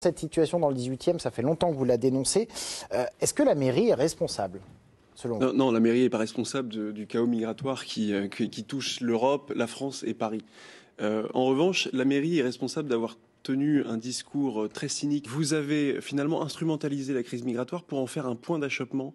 Cette situation dans le 18e, ça fait longtemps que vous la dénoncez. Est-ce que la mairie est responsable, selon vous ? Non, la mairie n'est pas responsable du chaos migratoire qui touche l'Europe, la France et Paris. En revanche, la mairie est responsable d'avoir tenu un discours très cynique. Vous avez finalement instrumentalisé la crise migratoire pour en faire un point d'achoppement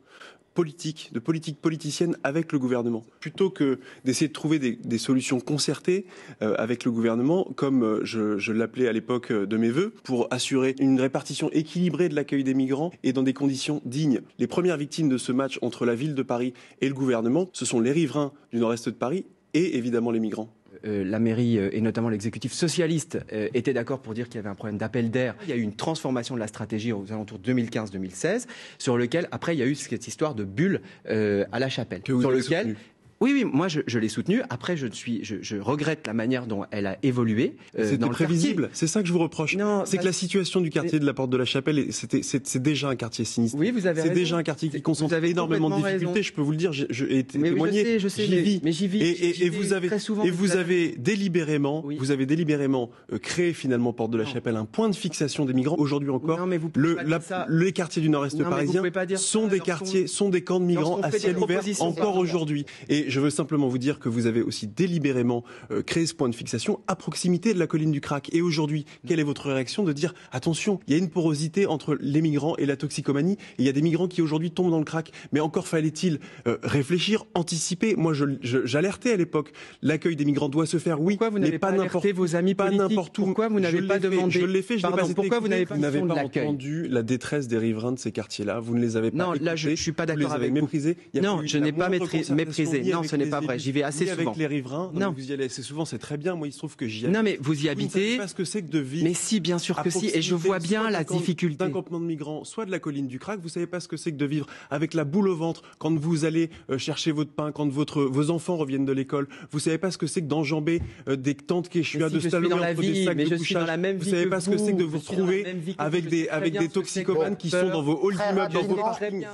politique politicienne avec le gouvernement. Plutôt que d'essayer de trouver des solutions concertées avec le gouvernement, comme je l'appelais à l'époque de mes vœux, pour assurer une répartition équilibrée de l'accueil des migrants et dans des conditions dignes. Les premières victimes de ce match entre la ville de Paris et le gouvernement, ce sont les riverains du nord-est de Paris et évidemment les migrants. La mairie et notamment l'exécutif socialiste étaient d'accord pour dire qu'il y avait un problème d'appel d'air. Il y a eu une transformation de la stratégie aux alentours de 2015-2016, sur lequel, après, il y a eu cette histoire de bulle à la Chapelle. Que vous sur avez lequel soutenu. Oui, moi je l'ai soutenue. Après, je regrette la manière dont elle a évolué. C'était prévisible. C'est ça que je vous reproche. C'est que la situation du quartier de la Porte de la Chapelle, c'est déjà un quartier sinistre. Oui, vous avez raison. C'est déjà un quartier qui concentre énormément de difficultés. Raison. Je peux vous le dire. J'ai été mais témoigné. Je sais, mais j'y vis. Et vous avez très souvent. Et vous avez délibérément, oui. créé finalement Porte de la Chapelle un point de fixation des migrants. Aujourd'hui encore, non, mais vous les quartiers du Nord-Est parisien sont des camps de migrants à ciel ouvert encore aujourd'hui. Et je veux simplement vous dire que vous avez aussi délibérément créé ce point de fixation à proximité de la colline du Crac. Et aujourd'hui, quelle est votre réaction de dire attention, il y a une porosité entre les migrants et la toxicomanie, et il y a des migrants qui aujourd'hui tombent dans le crack. Mais encore fallait-il réfléchir, anticiper. Moi, j'alertais à l'époque. L'accueil des migrants doit se faire, oui. Pourquoi vous n'avez pas alerté vos amis politiques ? Pas n'importe où. Pourquoi vous n'avez pas demandé ? Je l'ai fait. Pourquoi vous n'avez pas entendu la détresse des riverains de ces quartiers-là ? Vous ne les avez pas écoutés. Non, là, je suis pas d'accord avec vous. Méprisés. Non, je n'ai pas méprisé. Non, ce n'est pas vrai. J'y vais assez souvent. Avec les riverains, non. Vous y allez assez souvent, c'est très bien. Moi, il se trouve que j'y habite. Non, mais vous y habitez. Vous ne savez pas ce que c'est que de vivre. Mais si, bien sûr que si. Et je vois bien la difficulté. D'un campement de migrants, soit de la colline du Crac. Vous savez pas ce que c'est que de vivre avec la boule au ventre quand vous allez chercher votre pain, quand vos enfants reviennent de l'école. Vous savez pas ce que c'est que d'enjamber des tentes Quechua de Stallone entre des sacs de couchage. Vous savez pas ce que c'est que de vous retrouver avec des toxicomanes qui sont dans vos halls d'immeubles, dans vos parkings.